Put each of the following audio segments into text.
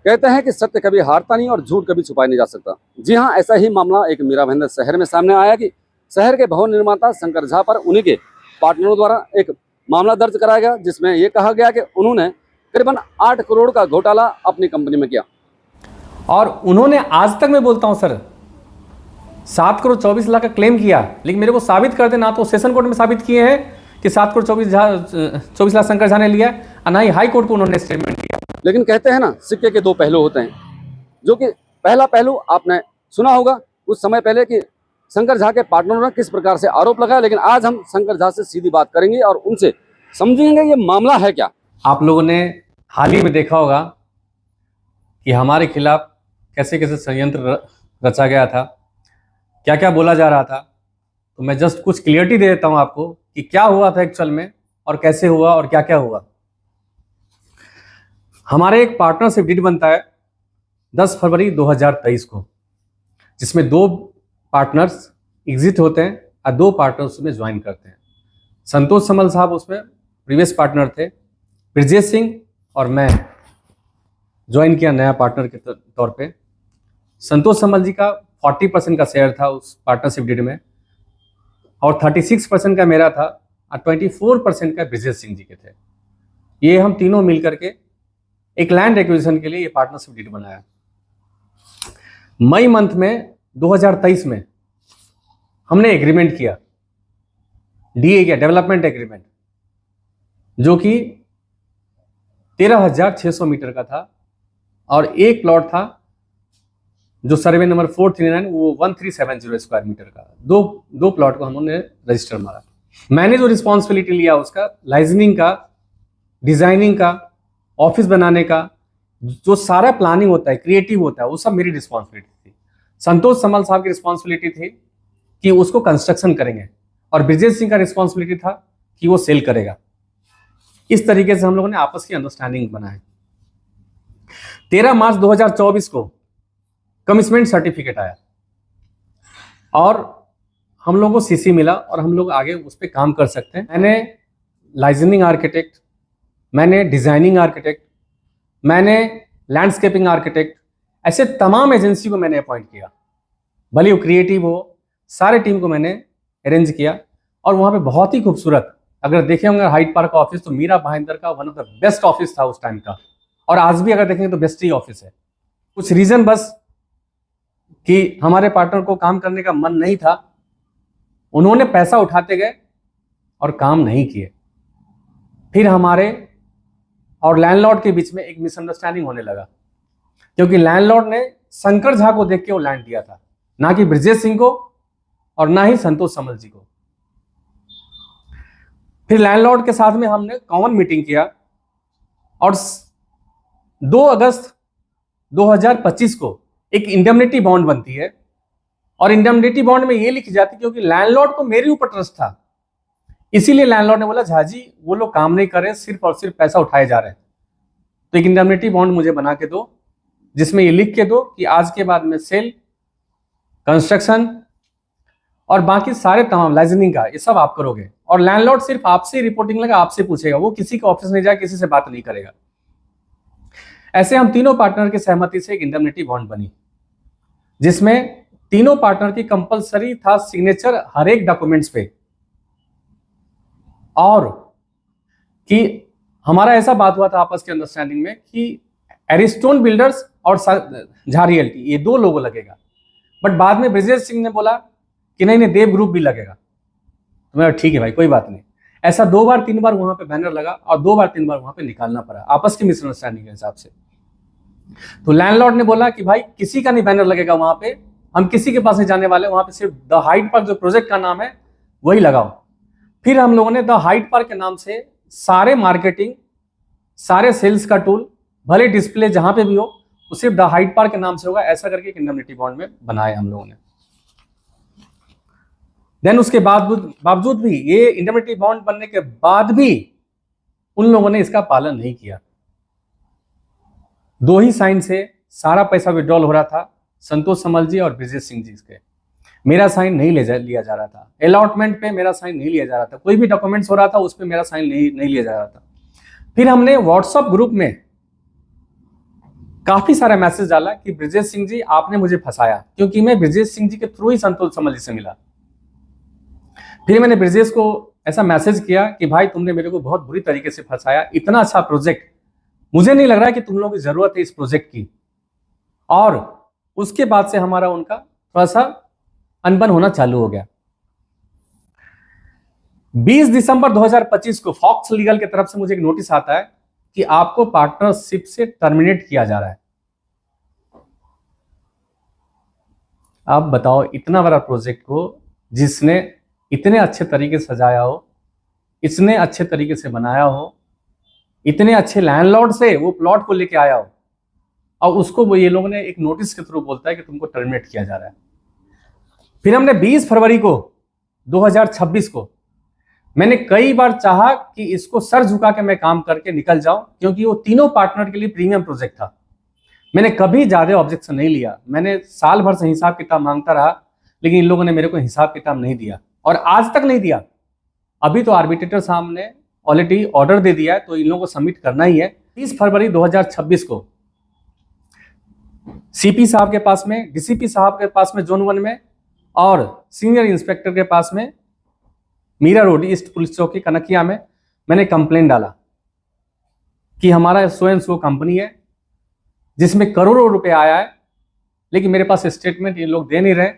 कहते हैं कि सत्य कभी हारता नहीं और झूठ कभी छुपाया नहीं जा सकता। जी हाँ, ऐसा ही मामला एक मीरा भाईंदर शहर में सामने आया कि शहर के भवन निर्माता शंकर झा पर उन्हीं के पार्टनरों द्वारा एक मामला दर्ज कराया गया, जिसमें यह कहा गया कि उन्होंने करीबन 8 करोड़ का घोटाला अपनी कंपनी में किया। और उन्होंने आज तक मैं बोलता हूं सर 7 करोड़ 24 लाख का क्लेम किया, लेकिन मेरे को साबित कर दे, ना तो सेशन कोर्ट में साबित किए हैं कि 7 करोड़ 24 लाख शंकर झा ने लिया, और ना ही हाई कोर्ट को उन्होंने स्टेटमेंट किया। लेकिन कहते हैं ना, सिक्के के दो पहलू होते हैं, जो कि पहला पहलू आपने सुना होगा कुछ समय पहले कि शंकर झा के पार्टनरों ने किस प्रकार से आरोप लगाया। लेकिन आज हम शंकर झा से सीधी बात करेंगे और उनसे समझेंगे ये मामला है क्या। आप लोगों ने हाल ही में देखा होगा कि हमारे खिलाफ कैसे कैसे षड्यंत्र रचा गया था, क्या क्या बोला जा रहा था। तो मैं जस्ट कुछ क्लियरिटी दे देता हूं आपको कि क्या हुआ था एक्चुअल में और कैसे हुआ और क्या क्या हुआ। हमारे एक पार्टनरशिप डीड बनता है 10 फरवरी 2023 को, जिसमें 2 पार्टनर्स एग्जिट होते हैं और 2 पार्टनर्स उसमें ज्वाइन करते हैं। संतोष समल साहब उसमें प्रीवियस पार्टनर थे, ब्रजेश सिंह और मैं ज्वाइन किया नया पार्टनर के तौर पे। संतोष समल जी का 40% का शेयर था उस पार्टनरशिप डीड में, और 36% का मेरा था, और 24% का ब्रजेश सिंह जी के थे। ये हम तीनों मिल करके एक लैंड एक्विजिशन के लिए ये पार्टनरशिप डीड बनाया। मई मंथ में 2023 में हमने एग्रीमेंट किया, डीए किया, डेवलपमेंट एग्रीमेंट, जो कि 13,600 मीटर का था, और एक प्लॉट था जो सर्वे नंबर 439 वो 1370 स्क्वायर मीटर का। दो प्लॉट को हमने रजिस्टर मारा। मैंने जो रिस्पॉन्सिबिलिटी लिया उसका लाइजनिंग का, डिजाइनिंग का, ऑफिस बनाने का, जो सारा प्लानिंग होता है, क्रिएटिव होता है, वो सब मेरी रिस्पॉन्सिबिलिटी थी। संतोष समल साहब की रिस्पॉन्सिबिलिटी थी कि उसको कंस्ट्रक्शन करेंगे, और ब्रजेश सिंह का रिस्पॉन्सिबिलिटी था कि वो सेल करेगा। इस तरीके से हम लोगों ने आपस की अंडरस्टैंडिंग बनाई। 13 मार्च 2024 को कमिटमेंट सर्टिफिकेट आया और हम लोगों को सीसी मिला, और हम लोग आगे उस पर काम कर सकते हैं। मैंने लाइजनिंग आर्किटेक्ट, मैंने डिजाइनिंग आर्किटेक्ट, मैंने लैंडस्केपिंग आर्किटेक्ट, ऐसे तमाम एजेंसी को मैंने अपॉइंट किया, भले वो क्रिएटिव हो, सारे टीम को मैंने अरेंज किया। और वहाँ पे बहुत ही खूबसूरत, अगर देखे होंगे हाइट पार्क का ऑफिस, तो मीरा भाईंदर का one of the best office था उस टाइम का, और आज भी अगर देखेंगे तो बेस्ट ही ऑफिस है। कुछ रीजन बस कि हमारे पार्टनर को काम करने का मन नहीं था, उन्होंने पैसा उठाते गए और काम नहीं किए। फिर हमारे और लैंडलॉर्ड के बीच में एक मिसअंडरस्टैंडिंग होने लगा, क्योंकि लैंडलॉर्ड ने शंकर झा को देख के वो लैंड दिया था, ना कि ब्रजेश सिंह को और ना ही संतोष समल जी को। फिर लैंडलॉर्ड के साथ में हमने कॉमन मीटिंग किया, और 2 अगस्त 2025 को एक इंडेमनिटी बॉन्ड बनती है, और इंडेमनिटी बॉन्ड में ये लिखी जाती है क्योंकि लैंडलॉर्ड को मेरे ऊपर ट्रस्ट था, इसीलिए लैंडलॉर्ड ने बोला झा जी वो लोग काम नहीं कर रहे, सिर्फ और सिर्फ पैसा उठाए जा रहे हैं, तो एक इंडेमनिटी बॉन्ड मुझे बना के दो, जिसमें ये लिख के दो कि आज के बाद में सेल, कंस्ट्रक्शन और बाकी सारे तमाम लाइजनिंग का ये सब आप करोगे, और लैंडलॉर्ड सिर्फ आपसे रिपोर्टिंग लगा, आपसे पूछेगा, वो किसी के ऑफिस नहीं जाए, किसी से बात नहीं करेगा। ऐसे हम तीनों पार्टनर की सहमति से एक इंडेमनिटी बॉन्ड बनी, जिसमें तीनों पार्टनर की कंपलसरी था सिग्नेचर हर एक डॉक्यूमेंट्स पे, और कि हमारा ऐसा बात हुआ था आपस के अंडरस्टैंडिंग में कि एरिस्टोन बिल्डर्स और झा रियल्टी ये 2 लोगो लगेगा। बट बाद में ब्रजेश सिंह ने बोला कि नहीं नहीं देव ग्रुप भी लगेगा, तो मैं ठीक है भाई कोई बात नहीं। ऐसा 2 बार 3 बार वहां पे बैनर लगा, और 2 बार 3 बार वहां पे निकालना पड़ा आपस की मिसअंडरस्टैंडिंग के हिसाब से। तो लैंडलॉर्ड ने बोला कि भाई किसी का नहीं बैनर लगेगा वहां पे, हम किसी के पास नहीं जाने वाले, वहां पे सिर्फ द हाइट पार्क जो प्रोजेक्ट का नाम है वही लगाओ। फिर हम लोगों ने द हाइट पार्क के नाम से सारे मार्केटिंग, सारे सेल्स का टूल, भले डिस्प्ले जहां पे भी हो, वो सिर्फ द हाइट पार्क के नाम से होगा, ऐसा करके एक इंडेमनिटी बॉन्ड में बनाया हम लोगों ने। देन उसके बावजूद भी, ये इंडेमनिटी बॉन्ड बनने के बाद भी उन लोगों ने इसका पालन नहीं किया। 2 ही साइन से सारा पैसा विड्रॉल हो रहा था, संतोष समल जी और ब्रजेश सिंह जी के। मेरा साइन नहीं लिया जा रहा था, अलॉटमेंट पे मेरा साइन नहीं लिया जा रहा था, कोई भी डॉक्यूमेंट्स हो रहा था उस पर मेरा साइन नहीं लिया जा रहा था। फिर हमने व्हाट्सएप ग्रुप में काफी सारा मैसेज डाला कि ब्रिजेश सिंह जी आपने मुझे फंसाया, क्योंकि मैं ब्रिजेश सिंह जी के थ्रू ही संतोष समल जी से मिला। फिर मैंने ब्रिजेश को ऐसा मैसेज किया कि भाई तुमने मेरे को बहुत बुरी तरीके से फंसाया, इतना अच्छा प्रोजेक्ट, मुझे नहीं लग रहा है कि तुम लोगों की जरूरत है इस प्रोजेक्ट की। और उसके बाद से हमारा उनका थोड़ा सा अनबन होना चालू हो गया। 20 दिसंबर 2025 को फॉक्स लीगल की तरफ से मुझे एक नोटिस आता है कि आपको पार्टनरशिप से टर्मिनेट किया जा रहा है। आप बताओ, इतना बड़ा प्रोजेक्ट को जिसने इतने अच्छे तरीके से सजाया हो, इतने अच्छे तरीके से बनाया हो, इतने अच्छे लैंडलॉर्ड से वो प्लॉट को लेके आया हो, और उसको वो ये लोगों ने एक नोटिस के थ्रू बोलता है कि तुमको टर्मिनेट किया जा रहा है। फिर हमने 20 फरवरी को 2026 को मैंने कई बार चाहा कि इसको सर झुका के मैं काम करके निकल जाऊं, क्योंकि वो तीनों पार्टनर के लिए प्रीमियम प्रोजेक्ट था। मैंने कभी ज्यादा ऑब्जेक्शन नहीं लिया, मैंने साल भर से हिसाब किताब मांगता रहा, लेकिन इन लोगों ने मेरे को हिसाब किताब नहीं दिया और आज तक नहीं दिया। अभी तो आर्बिट्रेटर साहब ने ऑलरेडी ऑर्डर दे दिया है, तो इन लोगों को सबमिट करना ही है। 30 फरवरी 2026 को सीपी साहब के पास में, डीसीपी साहब के पास में जोन 1 में, और सीनियर इंस्पेक्टर के पास में मीरा रोड ईस्ट पुलिस चौकी कनकिया में मैंने कंप्लेंट डाला कि हमारा सो एंड सो कंपनी है जिसमें करोड़ों रुपए आया है, लेकिन मेरे पास स्टेटमेंट ये लोग दे नहीं रहे,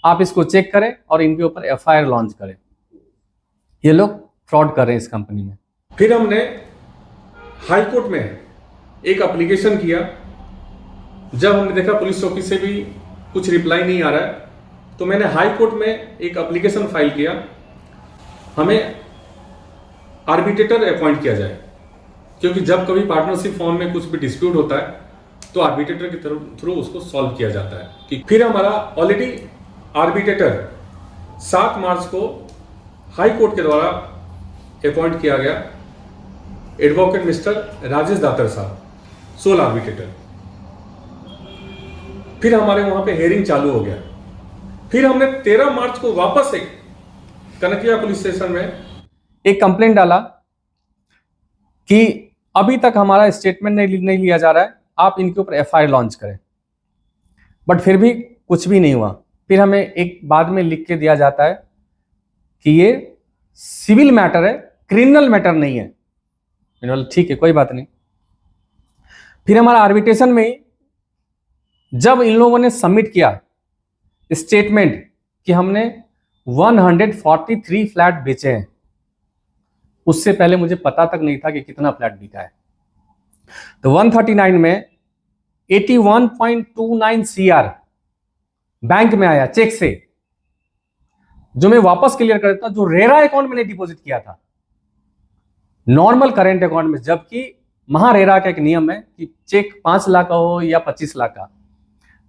आप इसको चेक करें और इनके ऊपर एफआईआर लॉन्च करें, ये लोग फ्रॉड कर रहे हैं इस कंपनी में। फिर हमने हाई कोर्ट में एक एप्लीकेशन किया। जब हमने देखा पुलिस चौकी से भी कुछ रिप्लाई नहीं आ रहा है, तो मैंने हाई कोर्ट में एक एप्लीकेशन फाइल किया, हमें आर्बिट्रेटर अपॉइंट किया जाए, क्योंकि जब कभी पार्टनरशिप फॉर्म में कुछ भी डिस्प्यूट होता है तो आर्बिट्रेटर के थ्रू उसको सॉल्व किया जाता है। कि फिर हमारा ऑलरेडी आर्बिट्रेटर 7 मार्च को हाई कोर्ट के द्वारा अपॉइंट किया गया, एडवोकेट मिस्टर राजेश दातर साहब, सोल आर्बिट्रेटर। फिर हमारे वहां पे हेयरिंग चालू हो गया। फिर हमने 13 मार्च को वापस एक कनकिया पुलिस स्टेशन में एक कंप्लेंट डाला कि अभी तक हमारा स्टेटमेंट नहीं लिया जा रहा है, आप इनके ऊपर एफआईआर लॉन्च करें, बट फिर भी कुछ भी नहीं हुआ। फिर हमें एक बाद में लिख के दिया जाता है कि ये सिविल मैटर है, क्रिमिनल मैटर नहीं है। मैंने बोला ठीक है, कोई बात नहीं। फिर हमारा आर्बिट्रेशन में जब इन लोगों ने सबमिट किया स्टेटमेंट कि हमने 143 फ्लैट बेचे हैं, उससे पहले मुझे पता तक नहीं था कि कितना फ्लैट बिका है। तो 139 में 81.29 CR बैंक में आया चेक से, जो मैं वापस क्लियर कर देता, जो रेरा अकाउंट में नहीं डिपॉजिट किया था, नॉर्मल करेंट अकाउंट में, जबकि महारेरा का एक नियम है कि चेक 5 लाख का हो या 25 लाख का,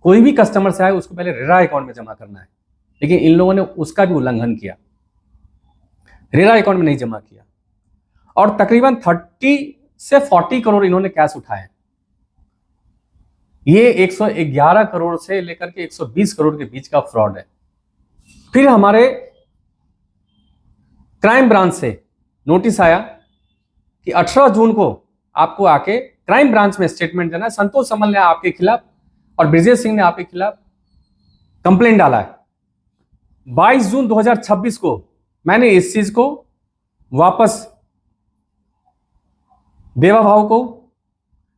कोई भी कस्टमर से आए उसको पहले रेरा अकाउंट में जमा करना है, लेकिन इन लोगों ने उसका भी उल्लंघन किया, रेरा अकाउंट में नहीं जमा किया, और तकरीबन 30 से 40 करोड़ इन्होंने कैश उठाए। ये 111 करोड़ से लेकर के 120 करोड़ के बीच का फ्रॉड है। फिर हमारे क्राइम ब्रांच से नोटिस आया कि 18 जून को आपको आके क्राइम ब्रांच में स्टेटमेंट देना है। संतोष समल ने आपके खिलाफ और ब्रिजेश सिंह ने आपके खिलाफ कंप्लेंट डाला है। 22 जून 2026 को मैंने इस चीज को वापस देवा भाव को,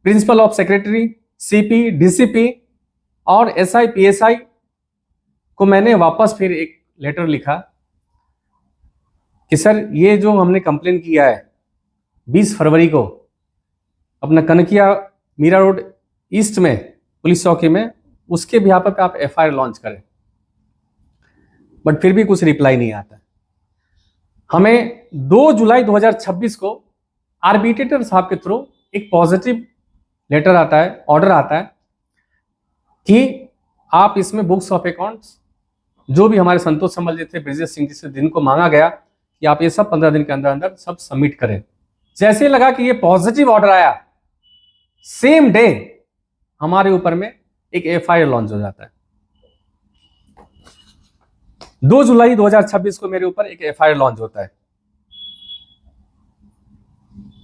principle of secretary, CP, DCP और एसआई, पीएसआई को मैंने वापस फिर एक लेटर लिखा कि सर ये जो हमने कंप्लेन किया है 20 फरवरी को अपना कनकिया मीरा रोड ईस्ट में पुलिस चौकी में, उसके बिहाफ पे आप एफआईआर लॉन्च करें, बट फिर भी कुछ रिप्लाई नहीं आता। हमें 2 जुलाई 2026 को आर्बिट्रेटर साहब के थ्रू एक पॉजिटिव लेटर आता है, ऑर्डर आता है कि आप इसमें बुक्स ऑफ अकाउंट्स जो भी हमारे संतोष समल जी थे, ब्रिजेश सिंह जी से जिनको मांगा गया कि आप ये सब 15 दिन के अंदर अंदर सब सबमिट करें। जैसे लगा कि ये पॉजिटिव ऑर्डर आया, सेम डे हमारे ऊपर में एक एफआईआर लॉन्च हो जाता है। 2 जुलाई 2026 को मेरे ऊपर एक एफआईआर लॉन्च होता है।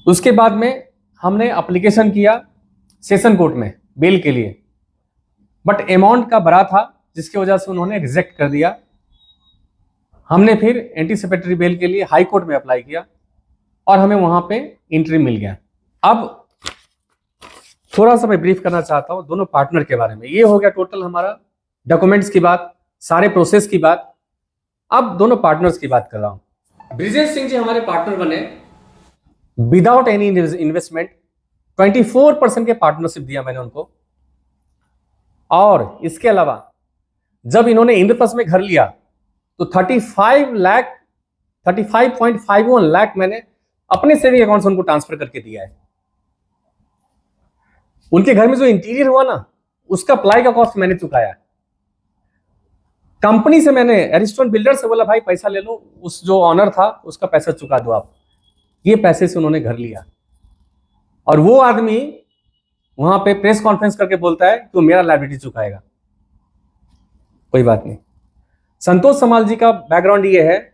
उसके बाद में हमने एप्लीकेशन किया सेशन कोर्ट में बेल के लिए, बट अमाउंट का बड़ा था जिसकी वजह से उन्होंने रिजेक्ट कर दिया। हमने फिर एंटीसिपेटरी बेल के लिए हाई कोर्ट में अप्लाई किया और हमें वहां पे इंट्री मिल गया। अब थोड़ा सा मैं ब्रीफ करना चाहता हूं दोनों पार्टनर के बारे में। ये हो गया टोटल हमारा डॉक्यूमेंट्स की बात, सारे प्रोसेस की बात। अब दोनों पार्टनर्स की बात कर रहा हूं। ब्रिजेश सिंह जी हमारे पार्टनर बने विदाउट एनी इन्वेस्टमेंट। 24% के पार्टनरशिप दिया मैंने उनको। और इसके अलावा जब इन्होंने इंद्रप्रस्थ में घर लिया तो 35.51 लाख मैंने अपने सेविंग अकाउंट से उनको ट्रांसफर करके दिया है। उनके घर में जो इंटीरियर हुआ ना, उसका प्लाई का कॉस्ट मैंने चुकाया। कंपनी से मैंने एरिस्टोन बिल्डर से बोला भाई पैसा ले लो, उस जो ऑनर था उसका पैसा चुका दो आप। ये पैसे से उन्होंने घर लिया और वो आदमी वहां पे प्रेस कॉन्फ्रेंस करके बोलता है कि वो मेरा लायबिलिटी चुकाएगा। कोई बात नहीं। संतोष समाल जी का बैकग्राउंड ये है,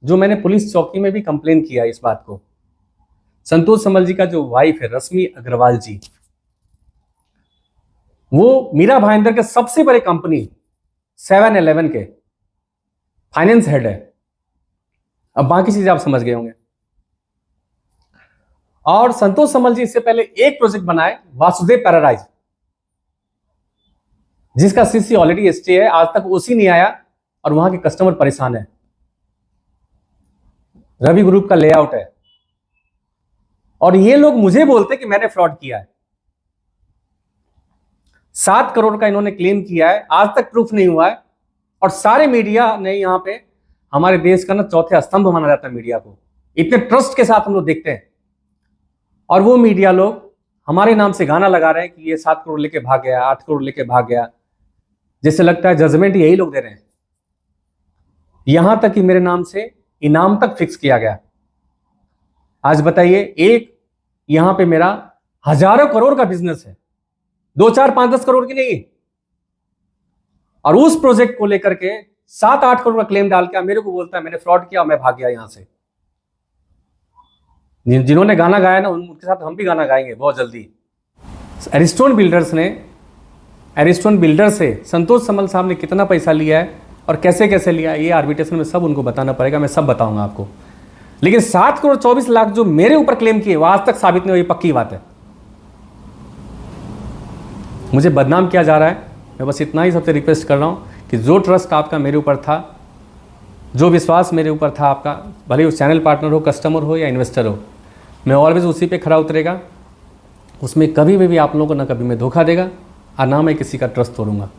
जो मैंने पुलिस चौकी में भी कंप्लेन किया इस बात को। संतोष समाल जी का जो वाइफ है रश्मि अग्रवाल जी, वो मीरा भाईंदर के सबसे बड़े कंपनी 7-Eleven के फाइनेंस हेड है। अब बाकी चीजें आप समझ गए होंगे। और संतोष समाल जी इससे पहले एक प्रोजेक्ट बनाए वासुदेव पैराडाइज, जिसका सीसी ऑलरेडी स्टे है, आज तक ओसी नहीं आया और वहां के कस्टमर परेशान है। रवि ग्रुप का लेआउट है और ये लोग मुझे बोलते कि मैंने फ्रॉड किया है। 7 करोड़ का इन्होंने क्लेम किया है, आज तक प्रूफ नहीं हुआ है। और सारे मीडिया ने यहां पे हमारे देश का ना चौथे स्तंभ माना जाता है मीडिया को, इतने ट्रस्ट के साथ हम लोग देखते हैं। और वो मीडिया लोग हमारे नाम से गाना लगा रहे हैं कि ये 7 करोड़ लेके भाग गया, 8 करोड़ लेके भाग गया, जिससे लगता है जजमेंट यही लोग दे रहे हैं। यहां तक कि मेरे नाम से इनाम तक फिक्स किया गया। आज बताइए, एक यहां पे मेरा हजारों करोड़ का बिजनेस है, 2, 4, 5, 10 करोड़ की नहीं। और उस प्रोजेक्ट को लेकर के 7-8 करोड़ का क्लेम डाल के मेरे को बोलता है मैंने फ्रॉड किया, मैं भाग गया यहां से। जिन्होंने गाना गाया ना, उनके साथ हम भी गाना गाएंगे बहुत जल्दी। एरिस्टोन बिल्डर से संतोष समाल साहब ने कितना पैसा लिया है और कैसे कैसे लिया है, ये आर्बिट्रेशन में सब उनको बताना पड़ेगा, मैं सब बताऊंगा आपको। लेकिन 7 करोड़ 24 लाख जो मेरे ऊपर क्लेम किए वो आज तक साबित नहीं हुई, पक्की बात है। मुझे बदनाम किया जा रहा है। मैं बस इतना ही सबसे रिक्वेस्ट कर रहा हूं कि जो ट्रस्ट आपका मेरे ऊपर था, जो विश्वास मेरे ऊपर था आपका, भले उस चैनल पार्टनर हो, कस्टमर हो या इन्वेस्टर हो, मैं ऑलवेज उसी पे खरा उतरेगा। उसमें कभी भी आप लोगों को ना कभी मैं धोखा देगा और ना मैं किसी का ट्रस्ट तोड़ूंगा।